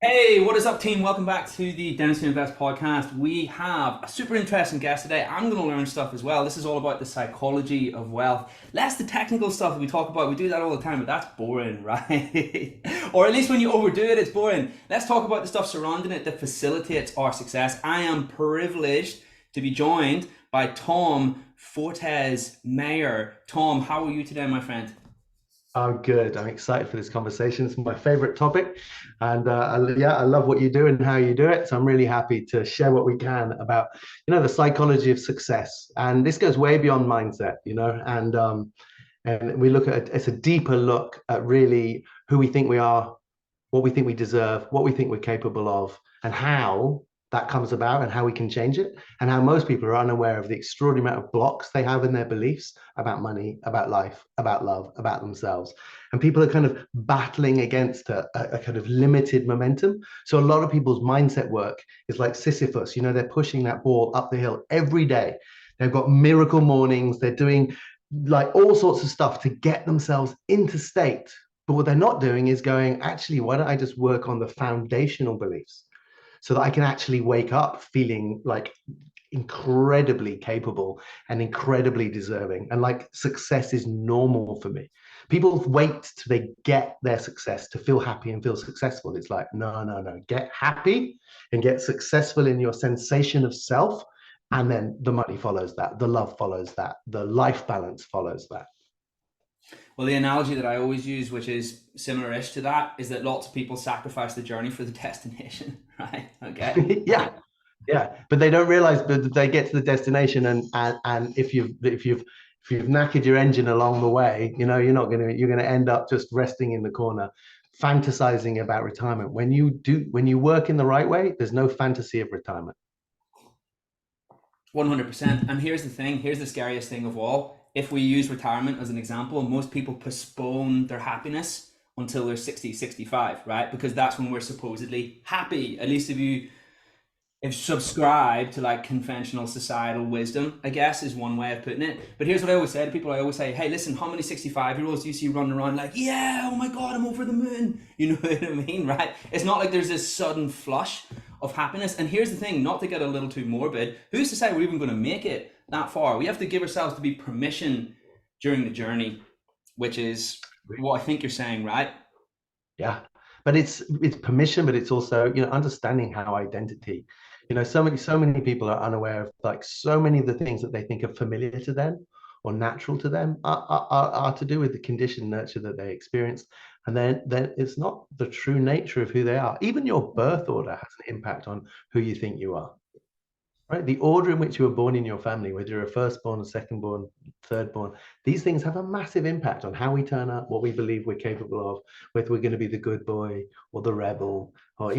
Hey, what is up, team? Welcome back to the Dentistry Invest podcast. We have a super interesting guest today. I'm going to learn stuff as well. This is all about the psychology of wealth. Less the technical stuff that we talk about. We do that all the time, but that's boring, right? Or at least when you overdo it, it's boring. Let's talk about the stuff surrounding it that facilitates our success. I am privileged to be joined by Tom Fortes Meyer. Tom, how are you today, my friend? I'm good. I'm excited for this conversation. It's my favorite topic, and yeah, I love what you do and how you do it. So I'm really happy to share what we can about, the psychology of success. And this goes way beyond mindset, and we look at it's a deeper look at really who we think we are, what we think we deserve, what we think we're capable of, and how that comes about and how we can change it, and how most people are unaware of the extraordinary amount of blocks they have in their beliefs about money, about life, about love, about themselves. And people are kind of battling against a kind of limited momentum. So a lot of people's mindset work is like Sisyphus, they're pushing that ball up the hill every day. They've got miracle mornings, they're doing like all sorts of stuff to get themselves into state, but what they're not doing is going, actually, why don't I just work on the foundational beliefs so that I can actually wake up feeling like incredibly capable and incredibly deserving. And like success is normal for me. People wait till they get their success to feel happy and feel successful. It's like, no, no, no. Get happy and get successful in your sensation of self. And then the money follows that, the love follows that, the life balance follows that. Well, the analogy that I always use, which is similar-ish to that, is that lots of people sacrifice the journey for the destination, right? Okay. Yeah, yeah, but they don't realize that they get to the destination, and if you've knackered your engine along the way, you're gonna end up just resting in the corner, fantasizing about retirement. When you work in the right way, there's no fantasy of retirement. 100%. And here's the thing, here's the scariest thing of all. If we use retirement as an example, most people postpone their happiness until they're 60, 65, right? Because that's when we're supposedly happy. At least if subscribe to like conventional societal wisdom, I guess is one way of putting it. But here's what I always say to people. I always say, hey, listen, how many 65-year-olds do you see running around like, yeah, oh my God, I'm over the moon? You know what I mean, right? It's not like there's this sudden flush of happiness. And here's the thing, not to get a little too morbid, who's to say we're even going to make it that far? We have to give ourselves to be permission during the journey, which is what I think you're saying, right? Yeah, but it's permission, but it's also understanding how identity. So many people are unaware of like so many of the things that they think are familiar to them or natural to them are to do with the conditioned nurture that they experienced, and then it's not the true nature of who they are. Even your birth order has an impact on who you think you are. Right? The order in which you were born in your family, whether you're a firstborn, a secondborn, thirdborn, these things have a massive impact on how we turn up, what we believe we're capable of, whether we're going to be the good boy or the rebel, or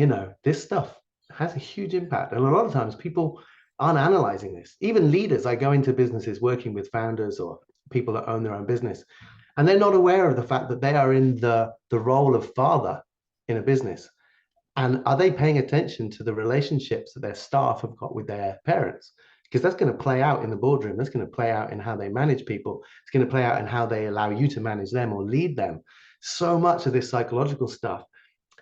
this stuff has a huge impact. And a lot of times people aren't analyzing this. Even leaders, I go into businesses working with founders or people that own their own business, and they're not aware of the fact that they are in the role of father in a business, and are they paying attention to the relationships that their staff have got with their parents? Because that's going to play out in the boardroom. That's going to play out in how they manage people. It's going to play out in how they allow you to manage them or lead them. So much of this psychological stuff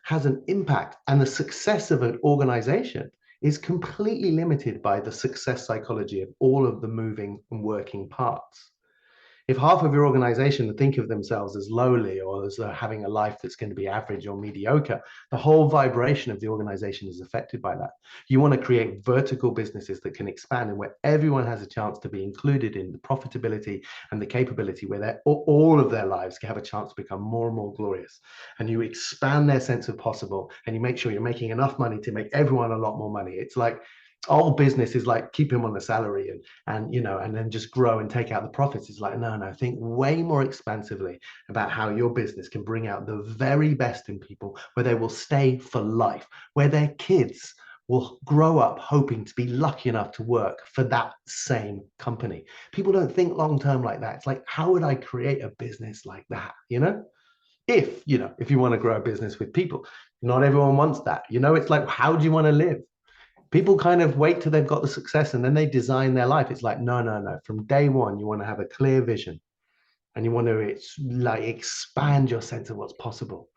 has an impact. And the success of an organization is completely limited by the success psychology of all of the moving and working parts. If half of your organization think of themselves as lowly or as having a life that's going to be average or mediocre, the whole vibration of the organization is affected by that. You want to create vertical businesses that can expand and where everyone has a chance to be included in the profitability and the capability where all of their lives can have a chance to become more and more glorious. And you expand their sense of possible and you make sure you're making enough money to make everyone a lot more money. It's like all business is like keep him on the salary and then just grow and take out the profits. It's like no, think way more expansively about how your business can bring out the very best in people, where they will stay for life, where their kids will grow up hoping to be lucky enough to work for that same company. People don't think long term like that. It's like, how would I create a business like that? If you want to grow a business with people, not everyone wants that. It's like, how do you want to live? People kind of wait till they've got the success and then they design their life. It's like, no, no, no. From day one, you want to have a clear vision and you want to like expand your sense of what's possible.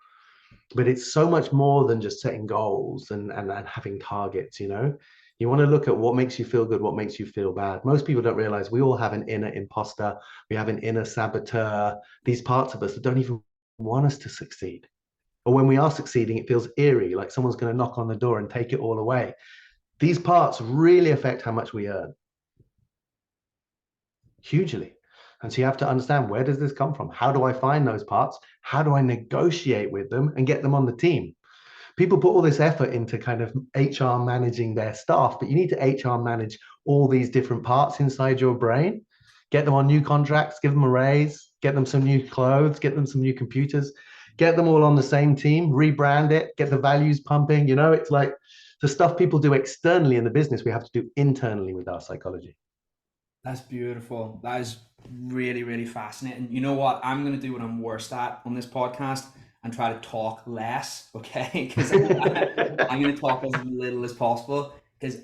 But it's so much more than just setting goals and having targets, you know. You want to look at what makes you feel good, what makes you feel bad. Most people don't realize we all have an inner imposter, we have an inner saboteur, these parts of us that don't even want us to succeed. Or when we are succeeding, it feels eerie, like someone's going to knock on the door and take it all away. These parts really affect how much we earn, hugely. And so you have to understand, where does this come from? How do I find those parts? How do I negotiate with them and get them on the team? People put all this effort into kind of HR managing their staff, but you need to HR manage all these different parts inside your brain, get them on new contracts, give them a raise, get them some new clothes, get them some new computers, get them all on the same team, rebrand it, get the values pumping. You know, it's like the stuff people do externally in the business, we have to do internally with our psychology. That's beautiful. That is really, really fascinating. You know what? I'm going to do what I'm worst at on this podcast and try to talk less, okay? Because I'm going to talk as little as possible because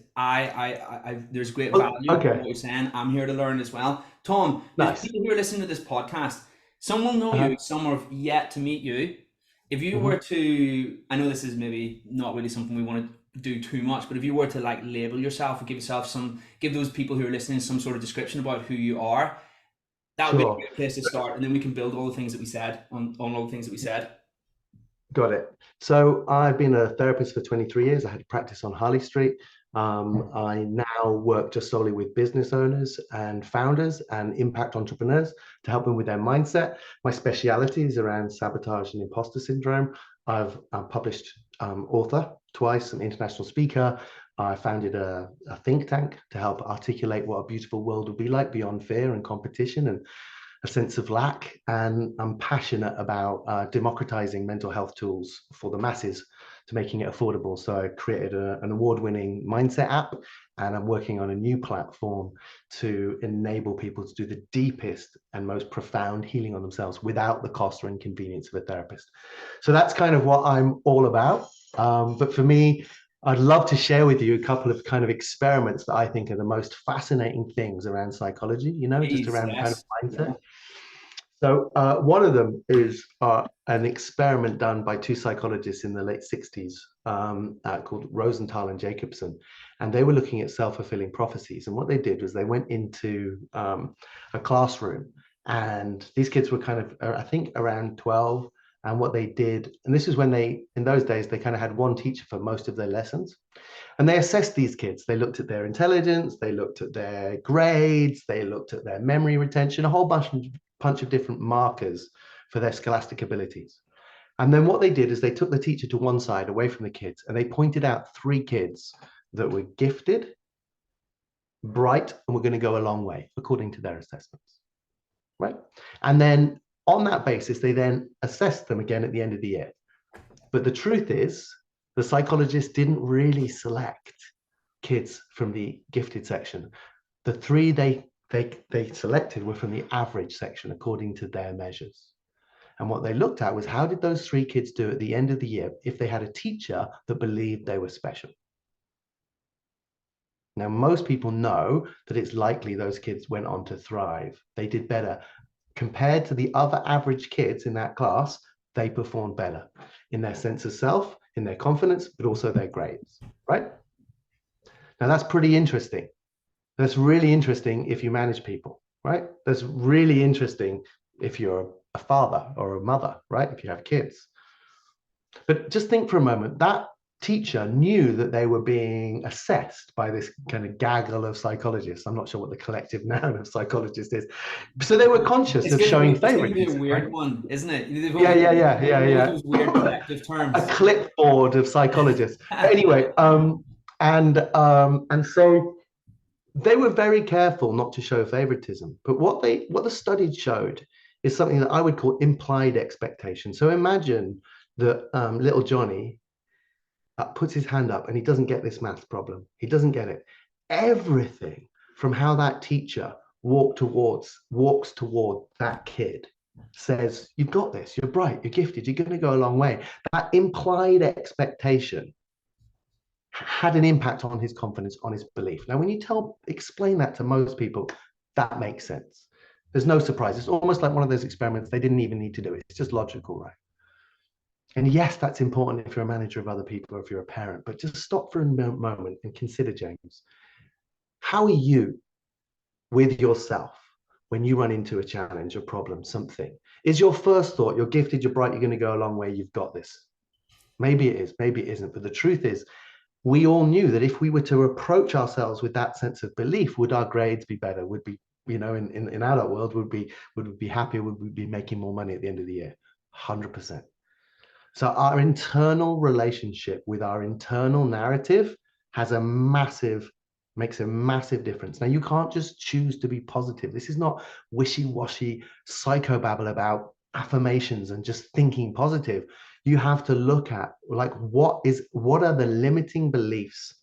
there's great Well, value in okay, what you're saying. I'm here to learn as well. Tom, there's nice. people who are listening to this podcast. Some will know Uh-huh. you, some have yet to meet you. If you were Mhm. to, I know this is maybe not really something we want to do too much, but if you were to like label yourself or give yourself some, give those people who are listening some sort of description about who you are, that would be a Sure. great place to start, and then we can build all the things that we said on all the things that we said. Got it. So I've been a therapist for 23 years. I had a practice on Harley Street. I now work just solely with business owners and founders and impact entrepreneurs to help them with their mindset. My speciality is around sabotage and imposter syndrome. I've published author twice, an international speaker. I founded a think tank to help articulate what a beautiful world would be like beyond fear and competition and a sense of lack. And I'm passionate about democratizing mental health tools for the masses to making it affordable. So I created an award-winning mindset app, and I'm working on a new platform to enable people to do the deepest and most profound healing on themselves without the cost or inconvenience of a therapist. So that's kind of what I'm all about. But for me, I'd love to share with you a couple of kind of experiments that I think are the most fascinating things around psychology, you know, just Please, around kind of yes. mindset. So one of them is an experiment done by two psychologists in the late 60s called Rosenthal and Jacobson. And they were looking at self-fulfilling prophecies. And what they did was they went into a classroom, and these kids were kind of, I think, around 12. And what they did, and this is when they, in those days, they kind of had one teacher for most of their lessons. And they assessed these kids. They looked at their intelligence, they looked at their grades, they looked at their memory retention, a whole bunch of different markers for their scholastic abilities. And then what they did is they took the teacher to one side away from the kids, and they pointed out three kids that were gifted, bright, and were going to go a long way according to their assessments, right? And then on that basis, they then assessed them again at the end of the year. But the truth is, the psychologists didn't really select kids from the gifted section. The three they selected were from the average section according to their measures. And what they looked at was, how did those three kids do at the end of the year if they had a teacher that believed they were special? Now, most people know that it's likely those kids went on to thrive. They did better. Compared to the other average kids in that class, they performed better in their sense of self, in their confidence, but also their grades, right? Now, that's pretty interesting. That's really interesting if you manage people, right? That's really interesting if you're a father or a mother, right? If you have kids. But just think for a moment, that teacher knew that they were being assessed by this kind of gaggle of psychologists. I'm not sure what the collective noun of psychologist is. So they were conscious It's of gonna showing be it's gonna be a favoritism, right? weird one, isn't it? Yeah, yeah, yeah, They've yeah, all yeah. those weird collective A terms. clipboard of psychologists. But anyway, and so they were very careful not to show favoritism. But what the study showed is something that I would call implied expectation. So imagine that little Johnny puts his hand up and he doesn't get this math problem. He doesn't get it. Everything from how that teacher walks toward that kid says, you've got this, you're bright, you're gifted, you're going to go a long way. That implied expectation had an impact on his confidence, on his belief. Now, when you explain that to most people, that makes sense. There's no surprise. It's almost like one of those experiments they didn't even need to do it. It's just logical, right? And yes, that's important if you're a manager of other people or if you're a parent, but just stop for a moment and consider, James, how are you with yourself when you run into a challenge, a problem, something? Is your first thought, you're gifted, you're bright, you're going to go a long way, you've got this? Maybe it is, maybe it isn't. But the truth is, we all knew that if we were to approach ourselves with that sense of belief, would our grades be better? Would be, in adult world, would we be happier? Would we be making more money at the end of the year? 100%. So our internal relationship with our internal narrative has a massive, makes a massive difference. Now, you can't just choose to be positive. This is not wishy-washy psychobabble about affirmations and just thinking positive. You have to look at like what are the limiting beliefs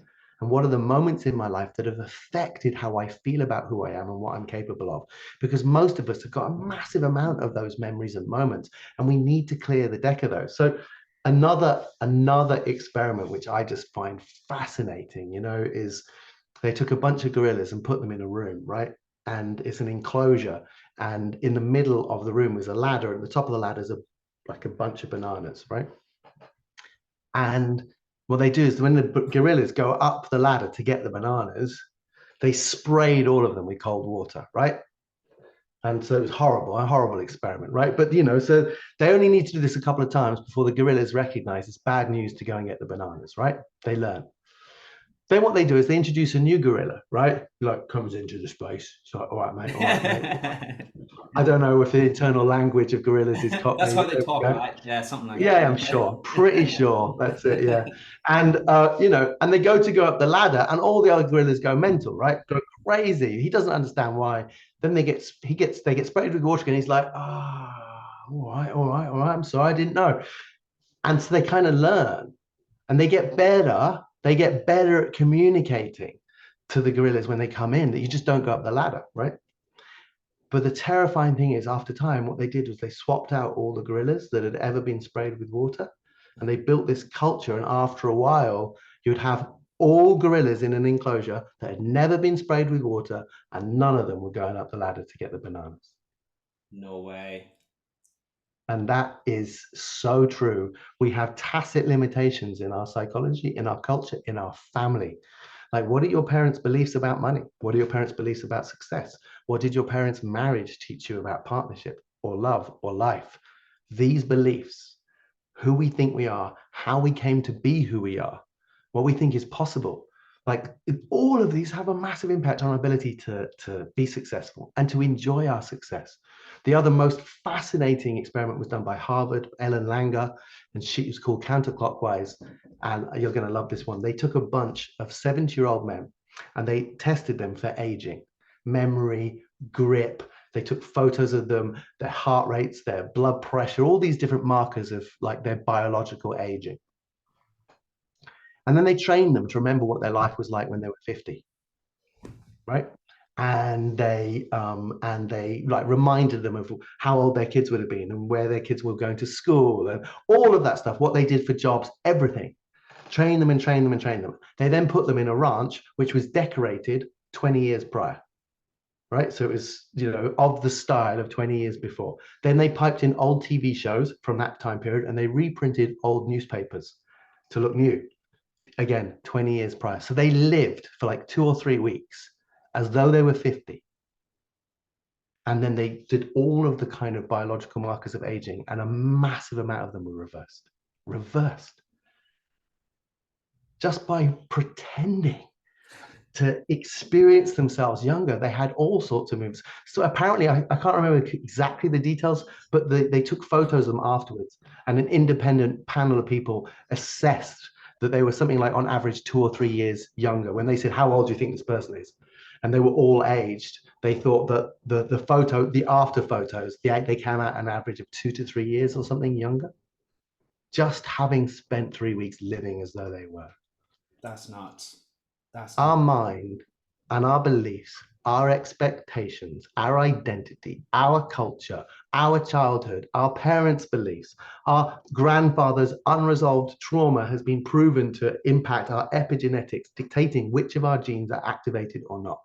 and what are the moments in my life that have affected how I feel about who I am and what I'm capable of? Because most of us have got a massive amount of those memories and moments, and we need to clear the deck of those. So another experiment which I just find fascinating, is they took a bunch of gorillas and put them in a room, right? And it's an enclosure, and in the middle of the room is a ladder, and at the top of the ladder is like a bunch of bananas, right? And what they do is when the gorillas go up the ladder to get the bananas, they sprayed all of them with cold water, right? And so it was horrible, a horrible experiment, right? But so they only need to do this a couple of times before the gorillas recognize it's bad news to go and get the bananas, right? They learn. Then what they do is they introduce a new gorilla, right? Like comes into the space. It's like, all right, mate, all right, mate. I don't know if the internal language of gorillas is That's Cockney, how but they there we talk, go. right? Yeah, something like Yeah, I'm that. sure. Pretty sure. That's it. Yeah. And and they go up the ladder, and all the other gorillas go mental, right? Go crazy. He doesn't understand why. Then they get sprayed with water, and he's like, all right, all right, all right. I'm sorry, I didn't know. And so they kind of learn, and they get better. They get better at communicating to the gorillas when they come in that you just don't go up the ladder, right? But the terrifying thing is, after time, what they did was they swapped out all the gorillas that had ever been sprayed with water, and they built this culture. And after a while, you'd have all gorillas in an enclosure that had never been sprayed with water, and none of them were going up the ladder to get the bananas. No way. And that is so true. We have tacit limitations in our psychology, in our culture, in our family. Like, what are your parents' beliefs about money? What are your parents' beliefs about success? What did your parents' marriage teach you about partnership or love or life? These beliefs, who we think we are, how we came to be who we are, what we think is possible. Like all of these have a massive impact on our ability to be successful and to enjoy our success. The other most fascinating experiment was done by Harvard, Ellen Langer, and she was called Counterclockwise. And you're going to love this one. They took a bunch of 70-year-old men and they tested them for aging, memory, grip. They took photos of them, their heart rates, their blood pressure, all these different markers of like their biological aging. And then they trained them to remember what their life was like when they were 50, right? And they like reminded them of how old their kids would have been and where their kids were going to school and all of that stuff, what they did for jobs, everything. Train them and train them and train them. They then put them in a ranch which was decorated 20 years prior, right? So it was, of the style of 20 years before. Then they piped in old TV shows from that time period and they reprinted old newspapers to look new. Again, 20 years prior. So they lived for like 2 or 3 weeks as though they were 50. And then they did all of the kind of biological markers of aging, and a massive amount of them were reversed. Reversed. Just by pretending to experience themselves younger. They had all sorts of moves. So apparently, I can't remember exactly the details, but they took photos of them afterwards, and an independent panel of people assessed that they were something like on average 2 or 3 years younger. When they said, how old do you think this person is? And they were all aged. They thought that the after photos, they came out an average of 2 to 3 years or something younger, just having spent 3 weeks living as though they were. That's nuts. That's Our nuts. mind and our beliefs, our expectations, our identity, our culture, our childhood, our parents' beliefs, our grandfather's unresolved trauma has been proven to impact our epigenetics, dictating which of our genes are activated or not.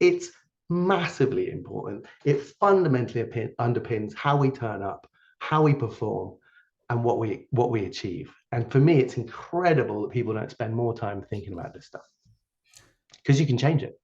It's massively important. It fundamentally underpins how we turn up, how we perform, and what we achieve. And for me, it's incredible that people don't spend more time thinking about this stuff, because you can change it.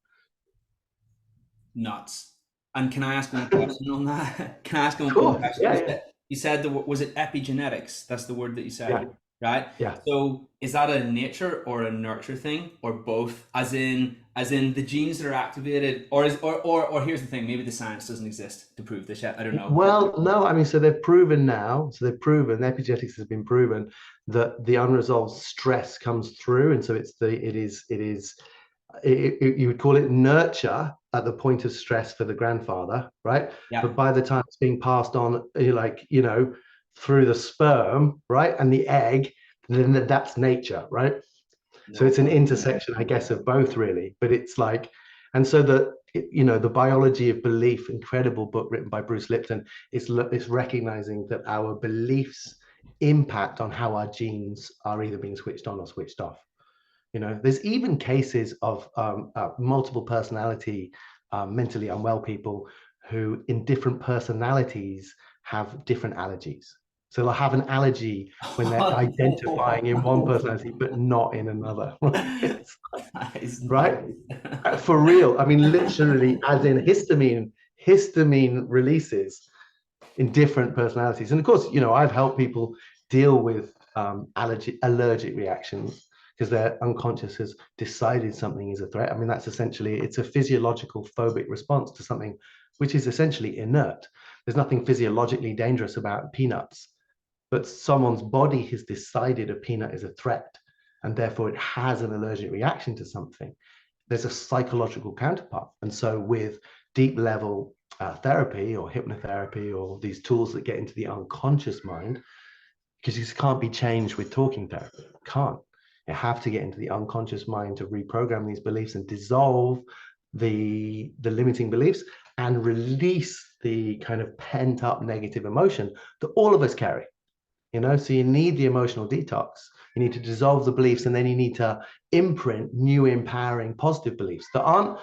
Nuts. And can I ask one question on that? Can I ask one Cool. question? Yeah, yeah, You said was it epigenetics? That's the word that you said, yeah, right? yeah. So is that a nature or a nurture thing, or both? As in the genes that are activated, or here's the thing, maybe the science doesn't exist to prove this yet. I don't know. Well, no, I mean, so they've proven now, so they've proven, epigenetics has been proven that the unresolved stress comes through. And so you would call it nurture at the point of stress for the grandfather, right? Yeah. But by the time it's being passed on, through the sperm, right, and the egg, then that's nature, right? So No. it's an intersection, I guess, of both, really. But it's like, and so the biology of belief, incredible book written by Bruce Lipton, is recognizing that our beliefs impact on how our genes are either being switched on or switched off. There's even cases of multiple personality, mentally unwell people who, in different personalities, have different allergies. So they'll have an allergy when they're identifying in one personality, but not in another. That is Right? nuts. For real. I mean, literally, as in histamine releases in different personalities. And of course, I've helped people deal with allergic reactions because their unconscious has decided something is a threat. I mean, it's a physiological phobic response to something which is essentially inert. There's nothing physiologically dangerous about peanuts, but someone's body has decided a peanut is a threat, and therefore it has an allergic reaction to something. There's a psychological counterpart. And so with deep level therapy or hypnotherapy or these tools that get into the unconscious mind, because this can't be changed with talking therapy. It can't. You have to get into the unconscious mind to reprogram these beliefs and dissolve the limiting beliefs and release the kind of pent up negative emotion that all of us carry. So you need the emotional detox. You need to dissolve the beliefs, and then you need to imprint new empowering positive beliefs that aren't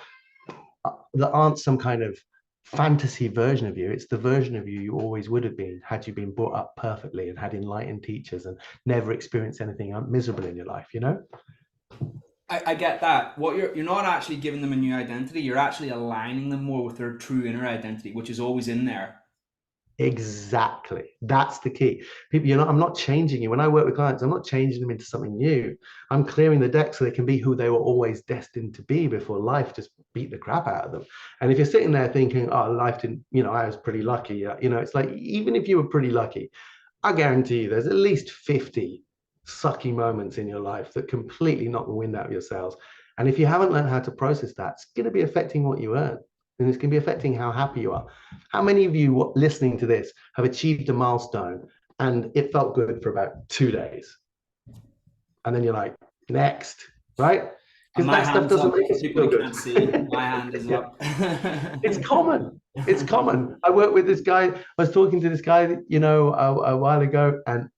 some kind of fantasy version of you. It's the version of you always would have been had you been brought up perfectly and had enlightened teachers and never experienced anything miserable in your life. I get that. What you're not actually giving them a new identity. You're actually aligning them more with their true inner identity, which is always in there. Exactly. That's the key. People, I'm not changing you. When I work with clients, I'm not changing them into something new. I'm clearing the deck so they can be who they were always destined to be before life just beat the crap out of them. And if you're sitting there thinking, oh, life didn't, I was pretty lucky. It's like, even if you were pretty lucky, I guarantee you there's at least 50 sucky moments in your life that completely knock the wind out of your sails. And if you haven't learned how to process that, it's going to be affecting what you earn. And it's going to be affecting how happy you are. How many of you listening to this have achieved a milestone and it felt good for about 2 days? And then you're like, next, right? And Because my that stuff hand's doesn't up make for us people feel who good. can't see. My hand is Yeah. up. It's common. It's common. I work with this guy. I was talking to this guy, a while ago, and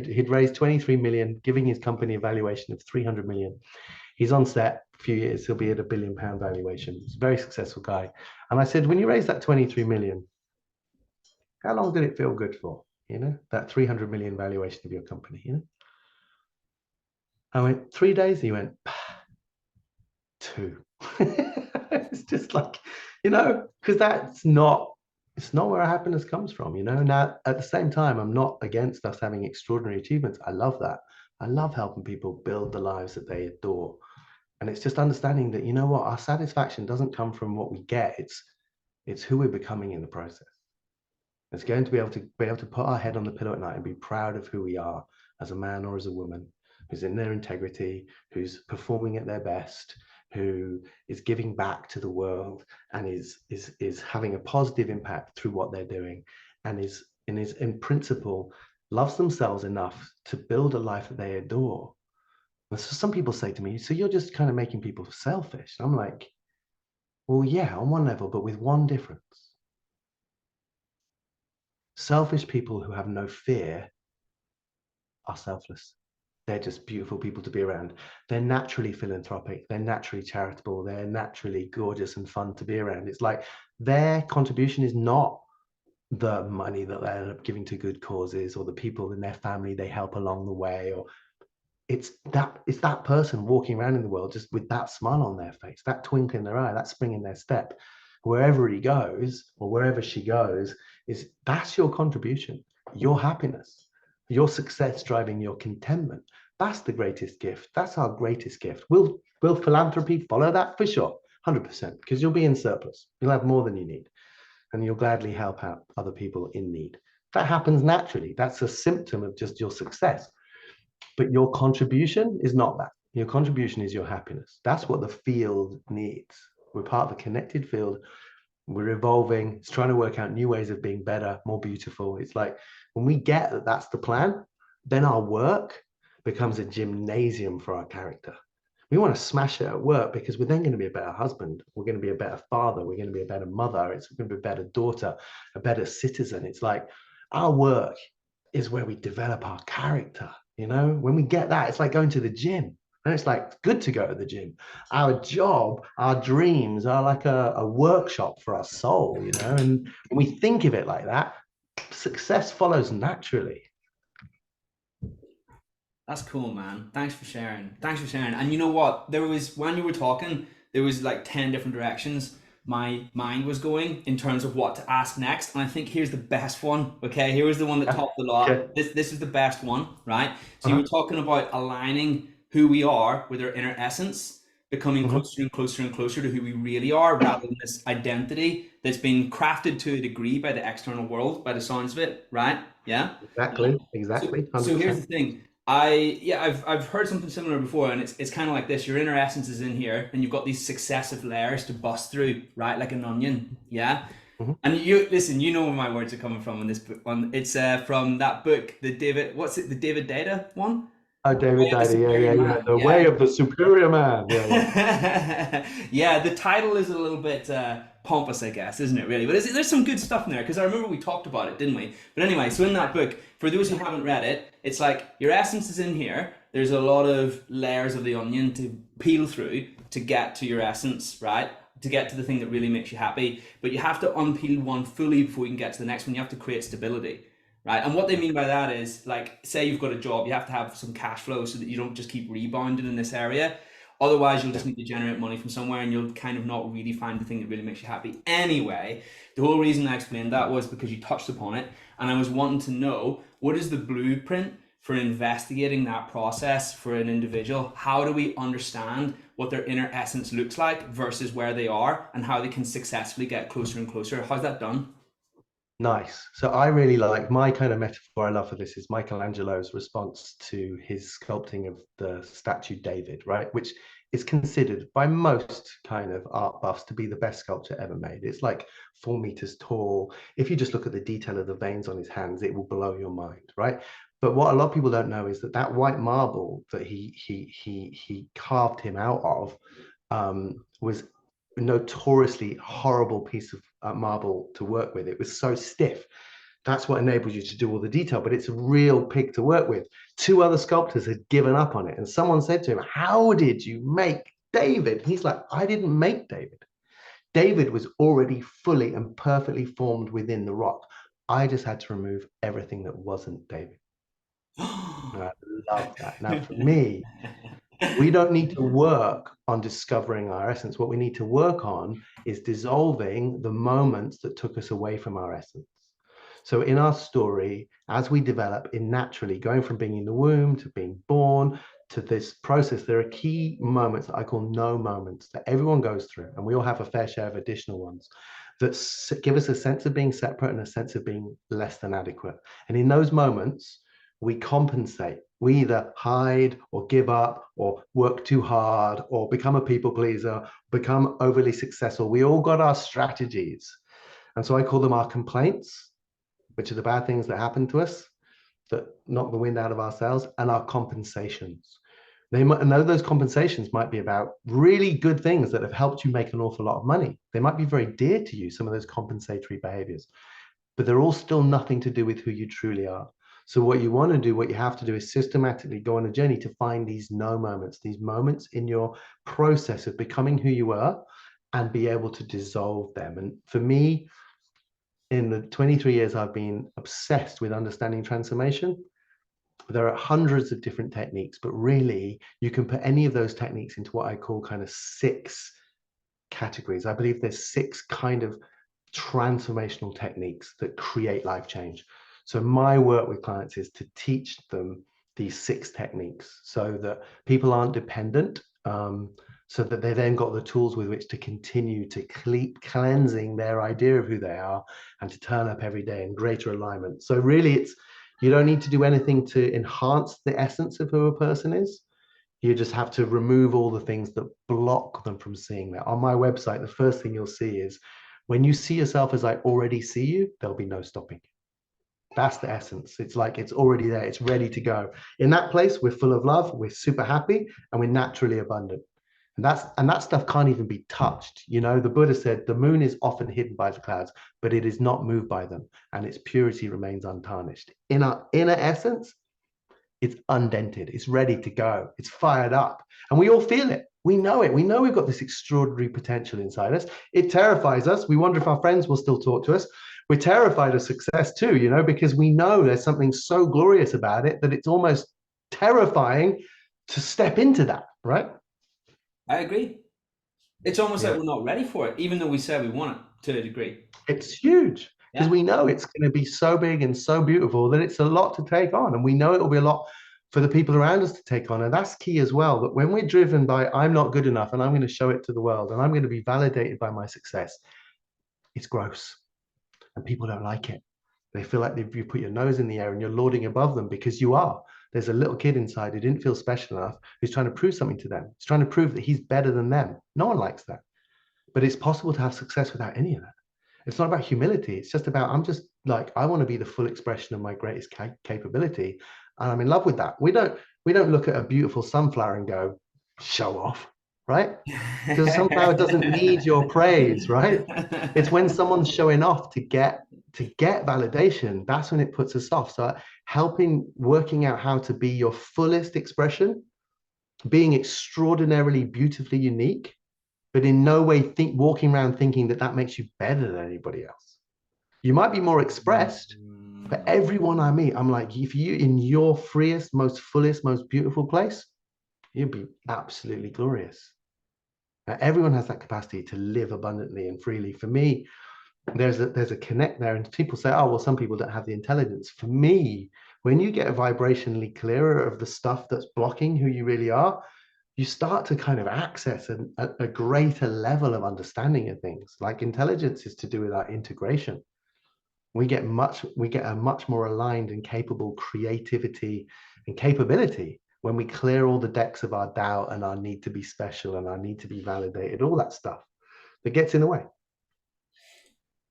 he'd raised 23 million, giving his company a valuation of 300 million. He's on set a few years. He'll be at £1 billion valuation. He's a very successful guy. And I said, when you raised that 23 million, how long did it feel good for? That 300 million valuation of your company. I went 3 days. He went 2. It's just like, because it's not where our happiness comes from. Now, at the same time, I'm not against us having extraordinary achievements. I love that. I love helping people build the lives that they adore. And it's just understanding that, our satisfaction doesn't come from what we get. It's who we're becoming in the process. It's going to be able to put our head on the pillow at night and be proud of who we are as a man or as a woman who's in their integrity, who's performing at their best, who is giving back to the world and is having a positive impact through what they're doing, and is in principle loves themselves enough to build a life that they adore. And so some people say to me, so you're just kind of making people selfish. I'm like, well, yeah, on one level, but with one difference. Selfish people who have no fear are selfless. They're just beautiful people to be around. They're naturally philanthropic. They're naturally charitable. They're naturally gorgeous and fun to be around. It's like their contribution is not the money that they end up giving to good causes, or the people in their family they help along the way, or it's that person walking around in the world just with that smile on their face, that twinkle in their eye, that spring in their step, wherever he goes or wherever she goes. That's your contribution, your happiness, your success driving your contentment. That's the greatest gift. That's our greatest gift. Will philanthropy follow that? For sure, 100%, because you'll be in surplus, you'll have more than you need, and you'll gladly help out other people in need. That happens naturally. That's a symptom of just your success. But your contribution is not that. Your contribution is your happiness. That's what the field needs. We're part of a connected field. We're evolving. It's trying to work out new ways of being better, more beautiful. It's like when we get that that's the plan, then our work becomes a gymnasium for our character. We want to smash it at work because we're then going to be a better husband. We're going to be a better father. We're going to be a better mother. It's going to be a better daughter, a better citizen. It's like our work is where we develop our character. When we get that, it's like going to the gym. And it's like good to go to the gym. Our job, our dreams are like a workshop for our soul, and when we think of it like that, success follows naturally. That's cool, man. Thanks for sharing. Thanks for sharing. And you know what? When you were talking, there was like 10 different directions my mind was going in terms of what to ask next. And I think here's the best one. Okay. Here was the one that topped the Okay. lot. This is the best one, right? So you Uh-huh. were talking about aligning who we are with our inner essence, becoming Uh-huh. closer and closer and closer to who we really are, rather than this identity that's been crafted to a degree by the external world, by the sounds of it, right? Yeah. Exactly. So, Exactly. so here's the 100%. thing. I've heard something similar before, and it's kind of like this. Your inner essence is in here, and you've got these successive layers to bust through, right, like an onion. Yeah. Mhm. And you listen. You know where my words are coming from in this book. It's from that book, the David Data one, Oh, The David Way of the Dida. Yeah, Superior yeah, yeah. Man. The way Yeah. of the superior man. Yeah, yeah. Yeah, the title is a little bit pompous, I guess, isn't it, really? But there's some good stuff in there because I remember we talked about it, didn't we? But anyway, so in that book, for those who haven't read it, it's like your essence is in here. There's a lot of layers of the onion to peel through to get to your essence, right? To get to the thing that really makes you happy. But you have to unpeel one fully before you can get to the next one. You have to create stability, right? And what they mean by that is, like, say you've got a job, you have to have some cash flow so that you don't just keep rebounding in this area. Otherwise, you'll Yeah. just need to generate money from somewhere and you'll kind of not really find the thing that really makes you happy. Anyway, the whole reason I explained that was because you touched upon it. And I was wanting to know, what is the blueprint for investigating that process for an individual? How do we understand what their inner essence looks like versus where they are and how they can successfully get closer and closer? How's that done? Nice. So I really like my kind of metaphor I love for this is Michelangelo's response to his sculpting of the statue David, right? Which is considered by most kind of art buffs to be the best sculpture ever made. It's like 4 meters tall. If you just look at the detail of the veins on his hands, it will blow your mind, right? But what a lot of people don't know is that that white marble that he carved him out of was a notoriously horrible piece of marble to work with. It was so stiff. That's what enables you to do all the detail, but it's a real pig to work with. Two other sculptors had given up on it, and someone said to him, "How did you make David?" And he's like, "I didn't make David. David was already fully and perfectly formed within the rock. I just had to remove everything that wasn't David." And I love that. Now, for me, we don't need to work on discovering our essence. What we need to work on is dissolving the moments that took us away from our essence. So in our story, as we develop in naturally going from being in the womb to being born to this process, there are key moments that I call no moments that everyone goes through. And we all have a fair share of additional ones that give us a sense of being separate and a sense of being less than adequate. And in those moments, we compensate. We either hide or give up or work too hard or become a people pleaser, become overly successful. We all got our strategies. And so I call them our complaints, which are the bad things that happen to us that knock the wind out of our sails, and our compensations. And those compensations might be about really good things that have helped you make an awful lot of money. They might be very dear to you, some of those compensatory behaviors, but they're all still nothing to do with who you truly are. So what you want to do, what you have to do is systematically go on a journey to find these no moments, these moments in your process of becoming who you are and be able to dissolve them. And for me, in the 23 years I've been obsessed with understanding transformation, there are hundreds of different techniques, but really you can put any of those techniques into what I call kind of 6 categories. I believe there's 6 kind of transformational techniques that create life change. So my work with clients is to teach them these 6 techniques so that people aren't dependent, so that they then got the tools with which to continue to keep cleansing their idea of who they are and to turn up every day in greater alignment. So really it's, you don't need to do anything to enhance the essence of who a person is. You just have to remove all the things that block them from seeing that. On my website, the first thing you'll see is when you see yourself as I already see you, there'll be no stopping. That's the essence. It's like it's already there. It's ready to go. In that place, we're full of love, we're super happy, and we're naturally abundant. And that stuff can't even be touched. You know, the Buddha said the moon is often hidden by the clouds, but it is not moved by them, and its purity remains untarnished. In our inner essence, it's undented, it's ready to go, it's fired up, and we all feel it. We know it. We know we've got this extraordinary potential inside us. It terrifies us. We wonder if our friends will still talk to us. We're terrified of success too, you know, because we know there's something so glorious about it that it's almost terrifying to step into that, right? I agree. It's almost like we're not ready for it, even though we say we want it to a degree. It's huge because we know it's going to be so big and so beautiful that it's a lot to take on. And we know it will be a lot for the people around us to take on. And that's key as well, that when we're driven by, I'm not good enough and I'm going to show it to the world and I'm going to be validated by my success, it's gross and people don't like it. They feel like you put your nose in the air and you're lording above them because you are. There's a little kid inside who didn't feel special enough, who's trying to prove something to them. He's trying to prove that he's better than them. No one likes that. But it's possible to have success without any of that. It's not about humility. It's just about, I'm just like, I want to be the full expression of my greatest capability. And I'm in love with that. We don't look at a beautiful sunflower and go, show off, right? Because a sunflower doesn't need your praise, right? It's when someone's showing off to get validation, that's when it puts us off. So working out how to be your fullest expression, being extraordinarily beautifully unique, but in no way walking around thinking that makes you better than anybody else. You might be more expressed, but everyone I meet, I'm like, if you in your freest, most fullest, most beautiful place, you'd be absolutely glorious. Now, everyone has that capacity to live abundantly and freely. For me, there's a connect there, and people say, oh, well, some people don't have the intelligence. For me, when you get vibrationally clearer of the stuff that's blocking who you really are, you start to kind of access a greater level of understanding of things. Like intelligence is to do with our integration. We get a much more aligned and capable creativity and capability when we clear all the decks of our doubt and our need to be special and our need to be validated, all that stuff that gets in the way.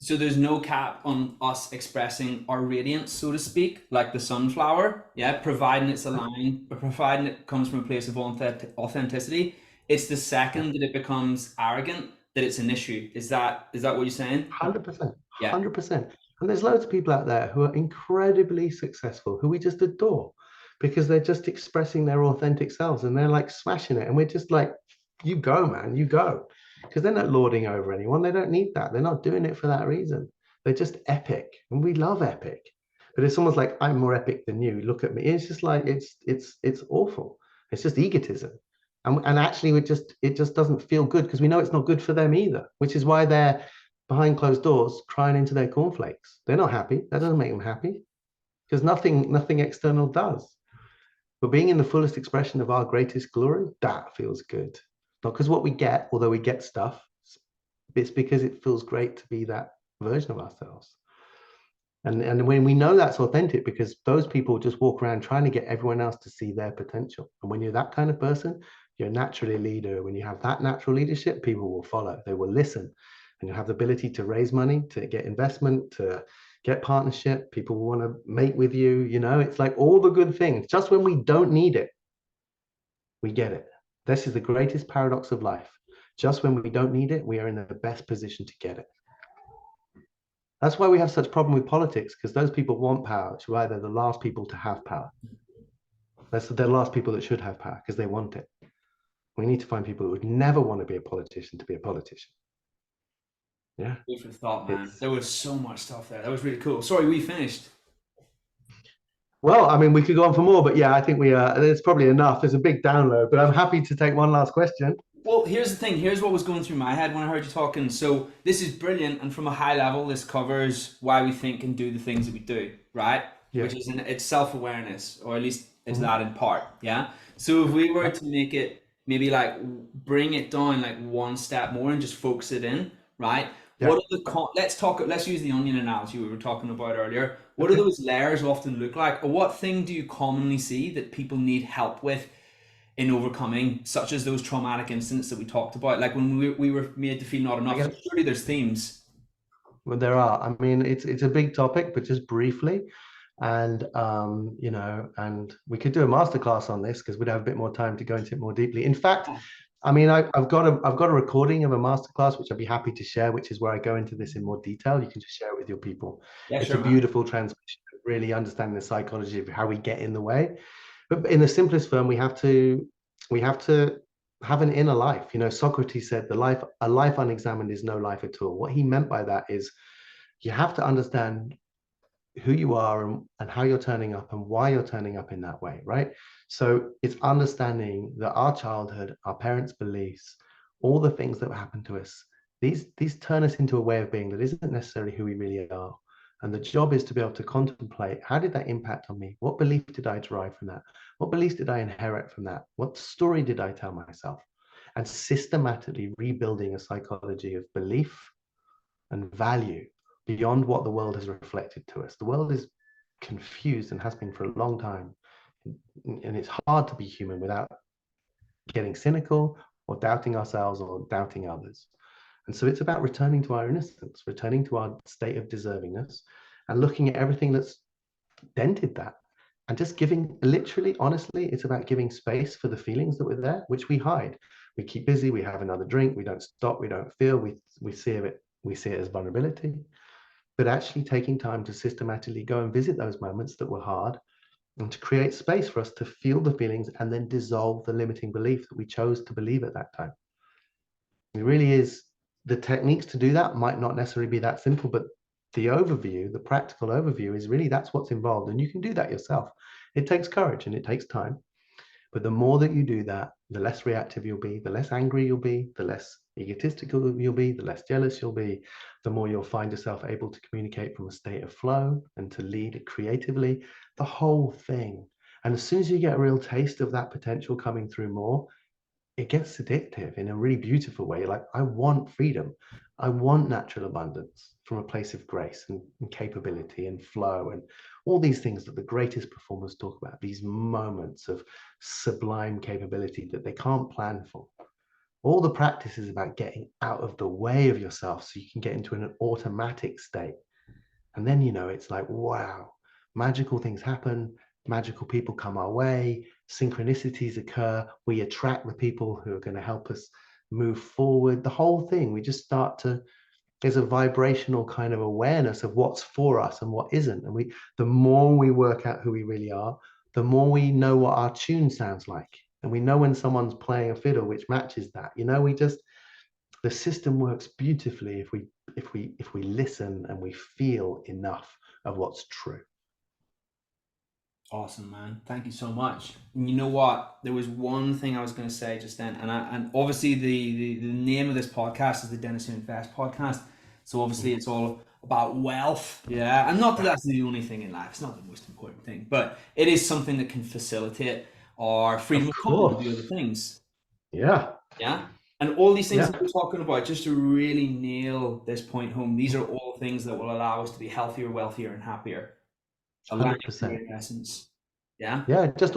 So there's no cap on us expressing our radiance, so to speak, like the sunflower, yeah, providing it's aligned, but providing it comes from a place of authenticity. It's the second that it becomes arrogant that it's an issue. Is that what you're saying? 100%, Yeah. 100%. And there's loads of people out there who are incredibly successful, who we just adore because they're just expressing their authentic selves and they're like smashing it. And we're just like, you go, man, you go. Because they're not lording over anyone. They don't need that. They're not doing it for that reason. They're just epic. And we love epic. But it's almost like, I'm more epic than you. Look at me. It's just like, it's awful. It's just egotism. And actually it just doesn't feel good because we know it's not good for them either, which is why they're behind closed doors crying into their cornflakes. They're not happy. That doesn't make them happy because nothing external does. But being in the fullest expression of our greatest glory, that feels good. Not because what we get, although we get stuff, it's because it feels great to be that version of ourselves. And when we know that's authentic, because those people just walk around trying to get everyone else to see their potential. And when you're that kind of person, you're naturally a leader. When you have that natural leadership, people will follow. They will listen. And you have the ability to raise money, to get investment, to get partnership. People will want to mate with you. You know, it's like all the good things. Just when we don't need it, we get it. This is the greatest paradox of life. Just when we don't need it, we are in the best position to get it. That's why we have such problem with politics, because those people want power, which is why they're the last people to have power. They're the last people that should have power because they want it. We need to find people who would never want to be a politician to be a politician. Yeah, Food for thought, man. it's There was so much stuff there. That was really cool. Sorry, we finished. well, I mean, we could go on for more, but yeah, I think we it's probably enough. There's a big download, but I'm happy to take one last question. Well, here's the thing. Here's what was going through my head when I heard you talking. So this is brilliant, and from a high level, this covers why we think and do the things that we do, right? Yeah. Which is it's self awareness, or at least it's Mhm. that in part. Yeah. So if we were Yeah. to make it maybe like bring it down like one step more and just focus it in, right? Yeah. What are the let's talk. Let's use the onion analogy we were talking about earlier. What do Okay. those layers often look like, or what thing do you commonly see that people need help with in overcoming, such as those traumatic incidents that we talked about, like when we were made to feel not I enough? So guess surely there's themes. well, there are. I mean, it's a big topic, but just briefly, and and we could do a masterclass on this because we'd have a bit more time to go into it more deeply. In fact, I mean, I've got a recording of a masterclass which I'd be happy to share, which is where I go into this in more detail. You can just share it with your people. Yeah, It's sure, a man. beautiful transmission, of really understanding the psychology of how we get in the way. But in the simplest form, we have to have an inner life. Socrates said a life unexamined is no life at all. What he meant by that is you have to understand who you are and how you're turning up and why you're turning up in that way, right? So it's understanding that our childhood, our parents' beliefs, all the things that happen to us, these turn us into a way of being that isn't necessarily who we really are. And the job is to be able to contemplate, how did that impact on me? What belief did I derive from that? What beliefs did I inherit from that? What story did I tell myself? And systematically rebuilding a psychology of belief and value beyond what the world has reflected to us. The world is confused and has been for a long time. And it's hard to be human without getting cynical or doubting ourselves or doubting others. And so it's about returning to our innocence, returning to our state of deservingness, and looking at everything that's dented that. And just giving, literally, honestly, it's about giving space for the feelings that were there, which we hide. We keep busy, we have another drink, we don't stop, we don't feel, we see it as vulnerability, but actually taking time to systematically go and visit those moments that were hard and to create space for us to feel the feelings and then dissolve the limiting belief that we chose to believe at that time. It really is. The techniques to do that might not necessarily be that simple, but the overview, the practical overview is really that's what's involved. And you can do that yourself. It takes courage and it takes time. But the more that you do that, the less reactive you'll be, the less angry you'll be, the less egotistical you'll be, the less jealous you'll be, the more you'll find yourself able to communicate from a state of flow and to lead creatively, the whole thing. And as soon as you get a real taste of that potential coming through more, it gets addictive in a really beautiful way. Like, I want freedom. I want natural abundance from a place of grace and capability and flow and all these things that the greatest performers talk about, these moments of sublime capability that they can't plan for. All the practice is about getting out of the way of yourself so you can get into an automatic state. And then, it's like, wow, magical things happen, magical people come our way, synchronicities occur, we attract the people who are going to help us move forward. The whole thing, we just start to, there's a vibrational kind of awareness of what's for us and what isn't. And the more we work out who we really are, the more we know what our tune sounds like. And we know when someone's playing a fiddle which matches that. The system works beautifully if we listen and we feel enough of what's true. Awesome, man. Thank you so much. And you know what? There was one thing I was going to say just then, and obviously the name of this podcast is the Dennis Who Invest podcast. So obviously it's all about wealth, yeah. And not that that's the only thing in life; it's not the most important thing, but it is something that can facilitate our freedom Of of comfort to do other course. things, Yeah. yeah. And all these things Yeah. that we're talking about, just to really nail this point home, these are all things that will allow us to be healthier, wealthier, and happier. Aligning to 100%. your essence. Yeah. Yeah, just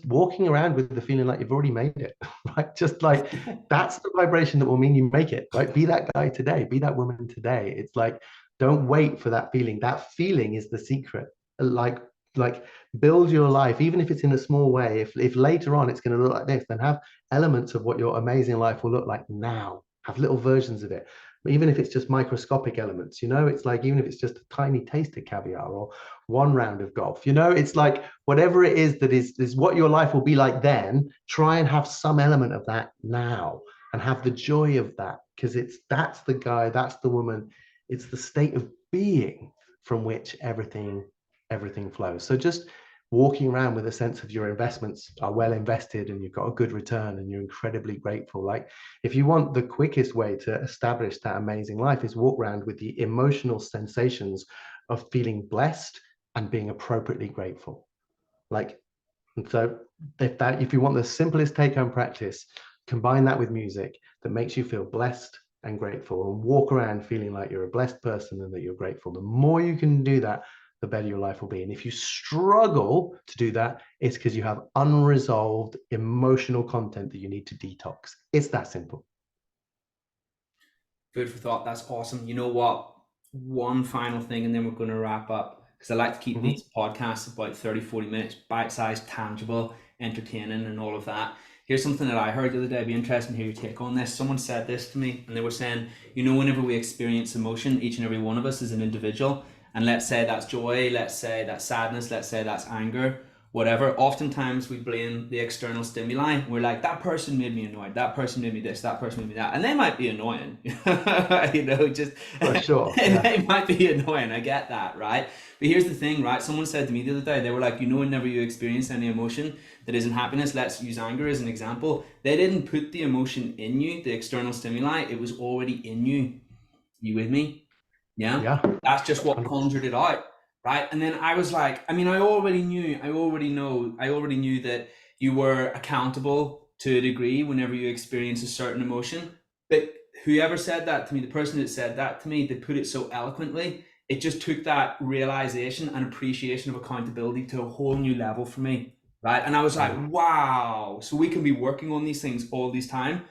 walking around with the feeling like you've already made it, right? Just like that's the vibration that will mean you make it, right? Be that guy today, be that woman today. It's like, don't wait for that feeling. That feeling is the secret. Like, like build your life, even if it's in a small way. If later on it's going to look like this, then have elements of what your amazing life will look like now. Have little versions of it. Even if it's just microscopic elements, it's like, even if it's just a tiny taste of caviar or one round of golf, it's like whatever it is that is what your life will be like then, try and have some element of that now and have the joy of that because that's the guy, that's the woman, it's the state of being from which everything flows. So just walking around with a sense of your investments are well invested and you've got a good return and you're incredibly grateful. Like, if you want the quickest way to establish that amazing life, is walk around with the emotional sensations of feeling blessed and being appropriately grateful. Like, and so if you want the simplest take-home practice, combine that with music that makes you feel blessed and grateful, and walk around feeling like you're a blessed person and that you're grateful. The more you can do that, the better your life will be. And if you struggle to do that, it's because you have unresolved emotional content that you need to detox. It's that simple. Food for thought. That's awesome. You know what? One final thing, and then we're going to wrap up, because I like to keep these podcasts about 30, 40 minutes, bite-sized, tangible, entertaining, and all of that. Here's something that I heard the other day. I'd be interested to hear your take on this. Someone said this to me, and they were saying, whenever we experience emotion, each and every one of us is an individual. And let's say that's joy, let's say that's sadness, let's say that's anger, whatever. Oftentimes we blame the external stimuli. We're like, that person made me annoyed, that person made me this, that person made me that. And they might be annoying, just for sure. Yeah. They might be annoying. I get that, right? But here's the thing, right? Someone said to me the other day, they were like, whenever you experience any emotion that isn't happiness, let's use anger as an example. They didn't put the emotion in you, the external stimuli, it was already in you. You with me? Yeah. That's just what 100%. Conjured it out. Right. And then I was like, I already knew that you were accountable to a degree whenever you experience a certain emotion. But whoever said that to me, the person that said that to me, they put it so eloquently. It just took that realization and appreciation of accountability to a whole new level for me. Right. And I was like, wow. So we can be working on these things all this time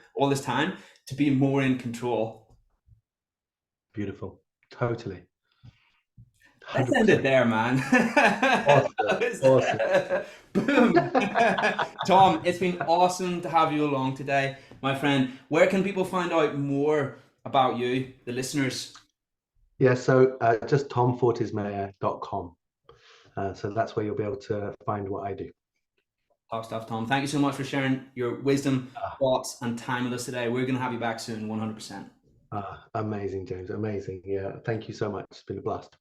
to be more in control. Beautiful. Totally. 100%. Let's end it there, man. Awesome. Boom. Tom, it's been awesome to have you along today, my friend. Where can people find out more about you, the listeners? Yeah, so just tomfortesmeyer.com. So that's where you'll be able to find what I do. Top stuff, Tom. Thank you so much for sharing your wisdom, thoughts, and time with us today. We're going to have you back soon, 100%. Amazing, James. Amazing. Yeah. Thank you so much. It's been a blast.